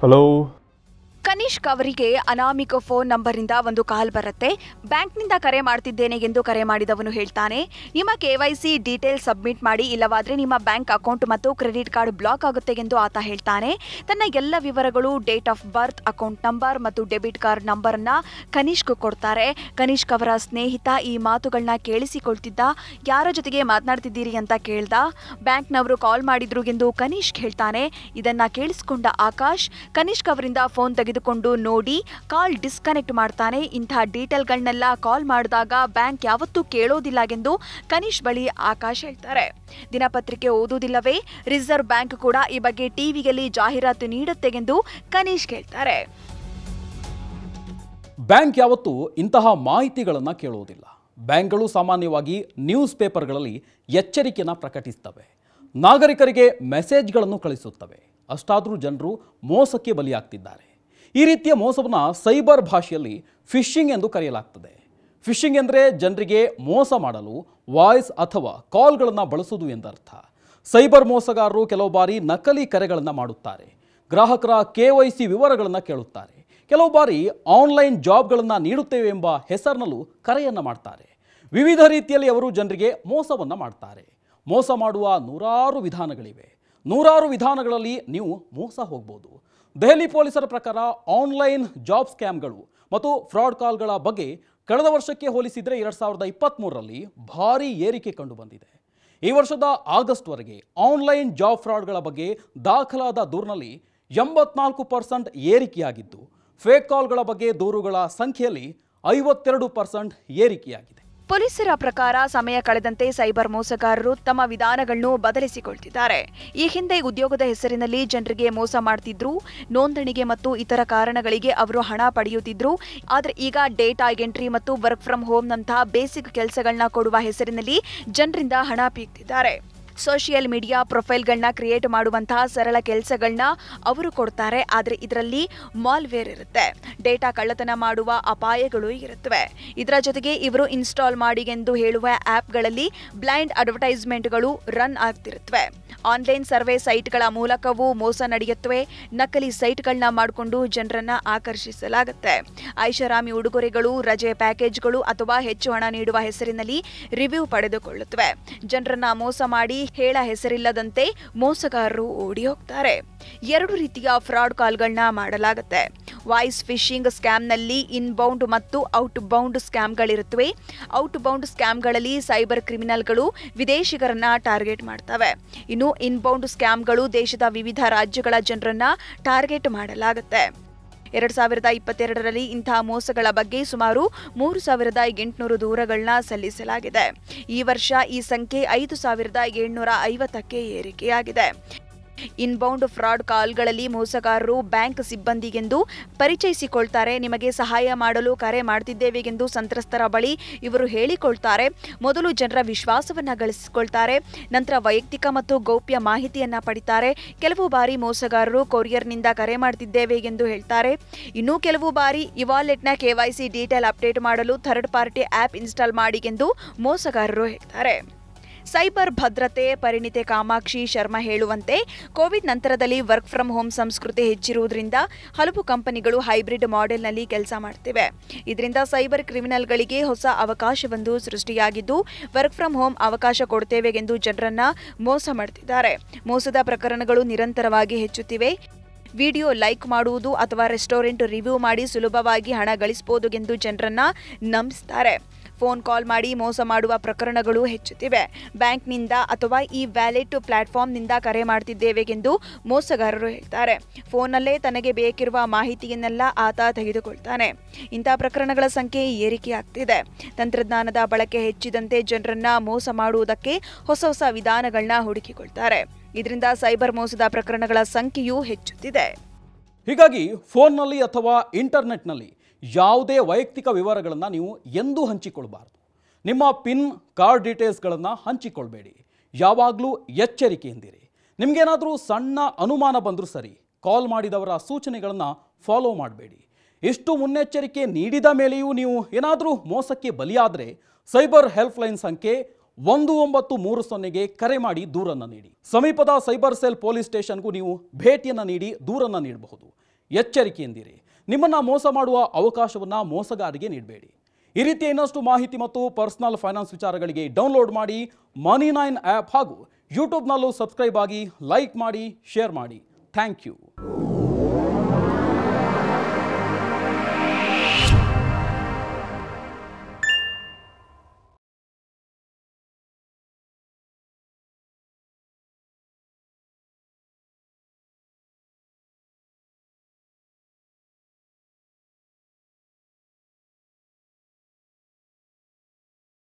Hello. Kanishk ಅವರಿಗೆ ಅನಾಮಿಕ phone ನಂಬರ್ನಿಂದ ಒಂದು ಕಾಲ್ ಬರುತ್ತೆ. ಬ್ಯಾಂಕ್ನಿಂದ ಕರೆ ಮಾಡ್ತಿದ್ದೇನೆ ಎಂದು ಕರೆ ಮಾಡಿದವನು ಹೇಳ್ತಾನೆ, ನಿಮ್ಮ KYC ಡೀಟೇಲ್ ಸಬ್ಮಿಟ್ ಮಾಡಿ, ಇಲ್ಲವಾದರೆ ನಿಮ್ಮ ಬ್ಯಾಂಕ್ ಅಕೌಂಟ್ ಮತ್ತು ಕ್ರೆಡಿಟ್ ಕಾರ್ಡ್ ಬ್ಲಾಕ್ ಆಗುತ್ತೆ ಎಂದು ಆತ ಹೇಳ್ತಾನೆ. ತನ್ನ ಎಲ್ಲ ವಿವರಗಳು, date of birth, account number ಮತ್ತು ಡೆಬಿಟ್ ಕಾರ್ಡ್ ನಂಬರನ್ನು ಕನಿಷ್ಕ್ ಕೊಡ್ತಾರೆ. ಕನಿಷ್ಕ್ ಅವರ ಸ್ನೇಹಿತ ಈ ಮಾತುಗಳನ್ನ ಕೇಳಿಸಿಕೊಳ್ತಿದ್ದ. ಯಾರ ಜೊತೆಗೆ ಮಾತನಾಡ್ತಿದ್ದೀರಿ ಅಂತ ಕೇಳ್ದ. ಬ್ಯಾಂಕ್ನವರು ಕಾಲ್ ಮಾಡಿದ್ರು ಎಂದು ಕನಿಷ್ಕ್ ಹೇಳ್ತಾನೆ. ಇದನ್ನ ಕೇಳಿಸಿಕೊಂಡ ಆಕಾಶ್ ಕನಿಷ್ಕ್ ಅವರಿಂದ ಫೋನ್ ತೆಗೆದುಕೊಂಡು ನೋಡಿ ಕಾಲ್ ಡಿಸ್ಕನೆಕ್ಟ್ ಮಾಡ್ತಾನೆ. ಇಂತಹ ಡೀಟೇಲ್ಗಳನ್ನೆಲ್ಲ ಕಾಲ್ ಮಾಡಿದಾಗ ಬ್ಯಾಂಕ್ ಯಾವತ್ತೂ ಕೇಳೋದಿಲ್ಲ ಎಂದು ಕನಿಷ್ಕ್ ಬಳಿ ಆಕಾಶ್ ಹೇಳ್ತಾರೆ. ದಿನಪತ್ರಿಕೆ ಓದುವುದಿಲ್ಲವೇ? ರಿಸರ್ವ್ ಬ್ಯಾಂಕ್ ಕೂಡ ಈ ಬಗ್ಗೆ ಟಿವಿಯಲ್ಲಿ ಜಾಹೀರಾತು ನೀಡುತ್ತೆ ಎಂದು ಕನಿಷ್ಕ್ ಹೇಳ್ತಾರೆ. ಬ್ಯಾಂಕ್ ಯಾವತ್ತೂ ಇಂತಹ ಮಾಹಿತಿಗಳನ್ನು ಕೇಳುವುದಿಲ್ಲ. ಬ್ಯಾಂಕ್ಗಳು ಸಾಮಾನ್ಯವಾಗಿ ನ್ಯೂಸ್ ಪೇಪರ್ಗಳಲ್ಲಿ ಎಚ್ಚರಿಕೆಯನ್ನು ಪ್ರಕಟಿಸುತ್ತವೆ, ನಾಗರಿಕರಿಗೆ ಮೆಸೇಜ್ಗಳನ್ನು ಕಳಿಸುತ್ತವೆ. ಅಷ್ಟಾದರೂ ಜನರು ಮೋಸಕ್ಕೆ ಬಲಿಯಾಗ್ತಿದ್ದಾರೆ. ಈ ರೀತಿಯ ಮೋಸವನ್ನು ಸೈಬರ್ ಭಾಷೆಯಲ್ಲಿ ಫಿಶಿಂಗ್ ಎಂದು ಕರೆಯಲಾಗ್ತದೆ. ಫಿಶಿಂಗ್ ಎಂದರೆ ಜನರಿಗೆ ಮೋಸ ಮಾಡಲು ವಾಯ್ಸ್ ಅಥವಾ ಕಾಲ್ಗಳನ್ನು ಬಳಸುವುದು ಎಂದರ್ಥ. ಸೈಬರ್ ಮೋಸಗಾರರು ಕೆಲವು ಬಾರಿ ನಕಲಿ ಕರೆಗಳನ್ನು ಮಾಡುತ್ತಾರೆ. ಗ್ರಾಹಕರ KYC ವಿವರಗಳನ್ನು ಕೇಳುತ್ತಾರೆ. ಕೆಲವು ಬಾರಿ ಆನ್ಲೈನ್ ಜಾಬ್ಗಳನ್ನು ನೀಡುತ್ತೇವೆ ಎಂಬ ಹೆಸರಿನಲ್ಲೂ ಕರೆಯನ್ನು ಮಾಡ್ತಾರೆ. ವಿವಿಧ ರೀತಿಯಲ್ಲಿ ಅವರು ಜನರಿಗೆ ಮೋಸವನ್ನು ಮಾಡ್ತಾರೆ. ಮೋಸ ಮಾಡುವ ನೂರಾರು ವಿಧಾನಗಳಿವೆ. ನೂರಾರು ವಿಧಾನಗಳಲ್ಲಿ ನೀವು ಮೋಸ ಹೋಗ್ಬೋದು. ದೆಹಲಿ ಪೊಲೀಸರ ಪ್ರಕಾರ ಆನ್ಲೈನ್ ಜಾಬ್ ಸ್ಕ್ಯಾಮ್ಗಳು ಮತ್ತು ಫ್ರಾಡ್ ಕಾಲ್ಗಳ ಬಗ್ಗೆ ಕಳೆದ ವರ್ಷಕ್ಕೆ ಹೋಲಿಸಿದರೆ 2023ರಲ್ಲಿ ಭಾರೀ ಏರಿಕೆ ಕಂಡುಬಂದಿದೆ. ಈ ವರ್ಷದ ಆಗಸ್ಟ್ವರೆಗೆ ಆನ್ಲೈನ್ ಜಾಬ್ ಫ್ರಾಡ್ಗಳ ಬಗ್ಗೆ ದಾಖಲಾದ ದೂರಿನಲ್ಲಿ 84% ಏರಿಕೆಯಾಗಿದ್ದು, ಫೇಕ್ ಕಾಲ್ಗಳ ಬಗ್ಗೆ ದೂರುಗಳ ಸಂಖ್ಯೆಯಲ್ಲಿ 52% ಏರಿಕೆಯಾಗಿದೆ. ಪೊಲೀಸರ ಪ್ರಕಾರ ಸಮಯ ಕಳೆದಂತೆ ಸೈಬರ್ ಮೋಸಗಾರರು ತಮ್ಮ ವಿಧಾನಗಳನ್ನು ಬದಲಿಸಿಕೊಳ್ತಿದ್ದಾರೆ. ಈ ಹಿಂದೆ ಉದ್ಯೋಗದ ಹೆಸರಿನಲ್ಲಿ ಜನರಿಗೆ ಮೋಸ ಮಾಡ್ತಿದ್ರು. ನೋಂದಣಿಗೆ ಮತ್ತು ಇತರ ಕಾರಣಗಳಿಗೆ ಅವರು ಹಣ ಪಡೆಯುತ್ತಿದ್ರು. ಆದರೆ ಈಗ ಡೇಟಾ ಎಂಟ್ರಿ ಮತ್ತು ವರ್ಕ್ ಫ್ರಮ್ ಹೋಮ್ನಂತಹ ಬೇಸಿಕ್ ಕೆಲಸಗಳನ್ನ ಕೊಡುವ ಹೆಸರಿನಲ್ಲಿ ಜನರಿಂದ ಹಣ ಪೀಕ್ತಿದ್ದಾರೆ. ಸೋಷಿಯಲ್ ಮೀಡಿಯಾ ಪ್ರೊಫೈಲ್ಗಳನ್ನ ಕ್ರಿಯೇಟ್ ಮಾಡುವಂತಹ ಸರಳ ಕೆಲಸಗಳನ್ನ ಅವರು ಕೊಡ್ತಾರೆ. ಆದರೆ ಇದರಲ್ಲಿ ಮಾಲ್ವೇರ್ ಇರುತ್ತೆ, ಡೇಟಾ ಕಳ್ಳತನ ಮಾಡುವ ಅಪಾಯಗಳು ಇರುತ್ತವೆ. ಇದರ ಜೊತೆಗೆ ಇವರು ಇನ್ಸ್ಟಾಲ್ ಮಾಡಿ ಎಂದು ಹೇಳುವ ಆ್ಯಪ್ಗಳಲ್ಲಿ ಬ್ಲೈಂಡ್ ಅಡ್ವರ್ಟೈಸ್ಮೆಂಟ್ಗಳು ರನ್ ಆಗ್ತಿರುತ್ತವೆ. ಆನ್ಲೈನ್ ಸರ್ವೆ ಸೈಟ್ಗಳ ಮೂಲಕವೂ ಮೋಸ ನಡೆಯುತ್ತವೆ. ನಕಲಿ ಸೈಟ್ಗಳನ್ನ ಮಾಡಿಕೊಂಡು ಜನರನ್ನ ಆಕರ್ಷಿಸಲಾಗುತ್ತೆ. ಐಷಾರಾಮಿ ಉಡುಗೊರೆಗಳು, ರಜೆ ಪ್ಯಾಕೇಜ್ಗಳು ಅಥವಾ ಹೆಚ್ಚು ಹಣ ನೀಡುವ ಹೆಸರಿನಲ್ಲಿ ರಿವ್ಯೂ ಪಡೆದುಕೊಳ್ಳುತ್ತವೆ. ಜನರನ್ನ ಮೋಸ ಮಾಡಿ ಹೇಳ ಹೆಸರಿಲ್ಲದಂತೆ ಮೋಸಗಾರರು ಓಡಿ ಹೋಗ್ತಾರೆ. 2 ರೀತಿಯ ಫ್ರಾಡ್ ಕಾಲ್ಗಳನ್ನ ಮಾಡಲಾಗುತ್ತೆ. ವಾಯ್ಸ್ ಫಿಶಿಂಗ್ ಸ್ಕ್ಯಾಮ್ನಲ್ಲಿ ಇನ್ಬೌಂಡ್ ಮತ್ತು ಔಟ್ಬೌಂಡ್ ಸ್ಕ್ಯಾಮ್ಗಳಿರುತ್ತವೆ. ಔಟ್ಬೌಂಡ್ ಸ್ಕ್ಯಾಮ್ಗಳಲ್ಲಿ ಸೈಬರ್ ಕ್ರಿಮಿನಲ್ಗಳು ವಿದೇಶಿಗರನ್ನ ಟಾರ್ಗೆಟ್ ಮಾಡ್ತವೆ. ಇನ್ನು ಇನ್ಬೌಂಡ್ ಸ್ಕ್ಯಾಮ್ಗಳು ದೇಶದ ವಿವಿಧ ರಾಜ್ಯಗಳ ಜನರನ್ನ ಟಾರ್ಗೆಟ್ ಮಾಡಲಾಗುತ್ತೆ. 2022ರಲ್ಲಿ ಇಂತಹ ಮೋಸಗಳ ಬಗ್ಗೆ ಸುಮಾರು 3800 ದೂರುಗಳನ್ನ ಸಲ್ಲಿಸಲಾಗಿದೆ. ಈ ವರ್ಷ ಈ ಸಂಖ್ಯೆ 5750ಕ್ಕೆ ಏರಿಕೆಯಾಗಿದೆ. ಇನ್ಬೌಂಡ್ ಫ್ರಾಡ್ ಕಾಲ್ಗಳಲ್ಲಿ ಮೋಸಗಾರರು ಬ್ಯಾಂಕ್ ಸಿಬ್ಬಂದಿಗೆಂದು ಪರಿಚಯಿಸಿಕೊಳ್ತಾರೆ. ನಿಮಗೆ ಸಹಾಯ ಮಾಡಲು ಕರೆ ಮಾಡ್ತಿದ್ದೇವೆ ಎಂದು ಸಂತ್ರಸ್ತರ ಬಳಿ ಇವರು ಹೇಳಿಕೊಳ್ತಾರೆ. ಮೊದಲು ಜನರ ವಿಶ್ವಾಸವನ್ನ ಗಳಿಸಿಕೊಳ್ತಾರೆ. ನಂತರ ವೈಯಕ್ತಿಕ ಮತ್ತು ಗೌಪ್ಯ ಮಾಹಿತಿಯನ್ನ ಪಡಿತಾರೆ. ಕೆಲವು ಬಾರಿ ಮೋಸಗಾರರು ಕೊರಿಯರ್ನಿಂದ ಕರೆ ಮಾಡ್ತಿದ್ದೇವೆ ಎಂದು ಹೇಳ್ತಾರೆ. ಇನ್ನು ಕೆಲವು ಬಾರಿ ಇವಾಲೆಟ್ನ KYC ಡೀಟೇಲ್ ಅಪ್ಡೇಟ್ ಮಾಡಲು ಥರ್ಡ್ ಪಾರ್ಟಿ ಆ್ಯಪ್ ಇನ್ಸ್ಟಾಲ್ ಮಾಡಿ ಎಂದು ಮೋಸಗಾರರು ಹೇಳ್ತಾರೆ. ಸೈಬರ್ ಭದ್ರತೆ ಪರಿಣಿತೆ ಕಾಮಾಕ್ಷಿ ಶರ್ಮಾ ಹೇಳುವಂತೆ, ಕೋವಿಡ್ ನಂತರದಲ್ಲಿ ವರ್ಕ್ ಫ್ರಮ್ ಹೋಮ್ ಸಂಸ್ಕೃತಿ ಹೆಚ್ಚಿರುವುದರಿಂದ ಹಲವು ಕಂಪನಿಗಳು ಹೈಬ್ರಿಡ್ ಮಾಡೆಲ್ನಲ್ಲಿ ಕೆಲಸ ಮಾಡ್ತಿವೆ. ಇದರಿಂದ ಸೈಬರ್ ಕ್ರಿಮಿನಲ್ಗಳಿಗೆ ಹೊಸ ಅವಕಾಶವೊಂದು ಸೃಷ್ಟಿಯಾಗಿದ್ದು, ವರ್ಕ್ ಫ್ರಮ್ ಹೋಮ್ ಅವಕಾಶ ಕೊಡ್ತೇವೆ ಎಂದು ಜನರನ್ನ ಮೋಸ ಮಾಡ್ತಿದ್ದಾರೆ. ಮೋಸದ ಪ್ರಕರಣಗಳು ನಿರಂತರವಾಗಿ ಹೆಚ್ಚುತ್ತಿವೆ. ವಿಡಿಯೋ ಲೈಕ್ ಮಾಡುವುದು ಅಥವಾ ರೆಸ್ಟೋರೆಂಟ್ ರಿವ್ಯೂ ಮಾಡಿ ಸುಲಭವಾಗಿ ಹಣ ಗಳಿಸಬಹುದು ಎಂದು ಜನರನ್ನ ನಂಬಿಸ್ತಾರೆ. ಫೋನ್ ಕಾಲ್ ಮಾಡಿ ಮೋಸ ಮಾಡುವ ಪ್ರಕರಣಗಳು ಹೆಚ್ಚುತ್ತಿವೆ. ಬ್ಯಾಂಕ್ನಿಂದ ಅಥವಾ ಈ ವ್ಯಾಲೆಟ್ ಪ್ಲಾಟ್ಫಾರ್ಮ್ನಿಂದ ಕರೆ ಮಾಡ್ತಿದ್ದೇವೆ ಎಂದು ಮೋಸಗಾರರು ಹೇಳ್ತಾರೆ. ಫೋನ್ನಲ್ಲೇ ತನಗೆ ಬೇಕಿರುವ ಮಾಹಿತಿಯನ್ನೆಲ್ಲ ಆತ ತೆಗೆದುಕೊಳ್ತಾನೆ. ಇಂತಹ ಪ್ರಕರಣಗಳ ಸಂಖ್ಯೆ ಏರಿಕೆಯಾಗ್ತಿದೆ. ತಂತ್ರಜ್ಞಾನದ ಬಳಕೆ ಹೆಚ್ಚಿದಂತೆ ಜನರನ್ನ ಮೋಸ ಮಾಡುವುದಕ್ಕೆ ಹೊಸ ವಿಧಾನಗಳನ್ನ ಹುಡುಕಿಕೊಳ್ತಾರೆ. ಇದರಿಂದ ಸೈಬರ್ ಮೋಸದ ಪ್ರಕರಣಗಳ ಸಂಖ್ಯೆಯೂ ಹೆಚ್ಚುತ್ತಿದೆ. ಹೀಗಾಗಿ ಫೋನ್ನಲ್ಲಿ ಅಥವಾ ಇಂಟರ್ನೆಟ್ನಲ್ಲಿ ಯಾವುದೇ ವೈಯಕ್ತಿಕ ವಿವರಗಳನ್ನು ನೀವು ಎಂದೂ ಹಂಚಿಕೊಳ್ಳಬಾರ್ದು. ನಿಮ್ಮ ಪಿನ್, ಕಾರ್ಡ್ ಡೀಟೇಲ್ಸ್ಗಳನ್ನು ಹಂಚಿಕೊಳ್ಬೇಡಿ. ಯಾವಾಗಲೂ ಎಚ್ಚರಿಕೆಯಿಂದಿರಿ. ನಿಮಗೇನಾದರೂ ಸಣ್ಣ ಅನುಮಾನ ಬಂದರೂ ಸರಿ, ಕಾಲ್ ಮಾಡಿದವರ ಸೂಚನೆಗಳನ್ನು ಫಾಲೋ ಮಾಡಬೇಡಿ. ಇಷ್ಟು ಮುನ್ನೆಚ್ಚರಿಕೆ ನೀಡಿದ ಮೇಲೆಯೂ ನೀವು ಏನಾದರೂ ಮೋಸಕ್ಕೆ ಬಲಿಯಾದರೆ ಸೈಬರ್ ಹೆಲ್ಪ್ಲೈನ್ ಸಂಖ್ಯೆ 1930ಗೆ ಕರೆ ಮಾಡಿ ದೂರನ್ನು ನೀಡಿ. ಸಮೀಪದ ಸೈಬರ್ ಸೆಲ್ ಪೊಲೀಸ್ ಸ್ಟೇಷನ್ಗೂ ನೀವು ಭೇಟಿಯನ್ನು ನೀಡಿ ದೂರನ್ನು ನೀಡಬಹುದು. ಎಚ್ಚರಿಕೆಯಿಂದಿರಿ. ನಿಮ್ಮನ್ನು ಮೋಸ ಮಾಡುವ ಅವಕಾಶವನ್ನು ಮೋಸಗಾರರಿಗೆ ನೀಡಬೇಡಿ. ಈ ರೀತಿಯ ಇನ್ನಷ್ಟು ಮಾಹಿತಿ ಮತ್ತು ಪರ್ಸನಲ್ ಫೈನಾನ್ಸ್ ವಿಚಾರಗಳಿಗೆ ಡೌನ್ಲೋಡ್ ಮಾಡಿ Money9 ಆ್ಯಪ್ ಹಾಗೂ ಯೂಟ್ಯೂಬ್ನಲ್ಲೂ ಸಬ್ಸ್ಕ್ರೈಬ್ ಆಗಿ, ಲೈಕ್ ಮಾಡಿ, ಶೇರ್ ಮಾಡಿ. Thank you.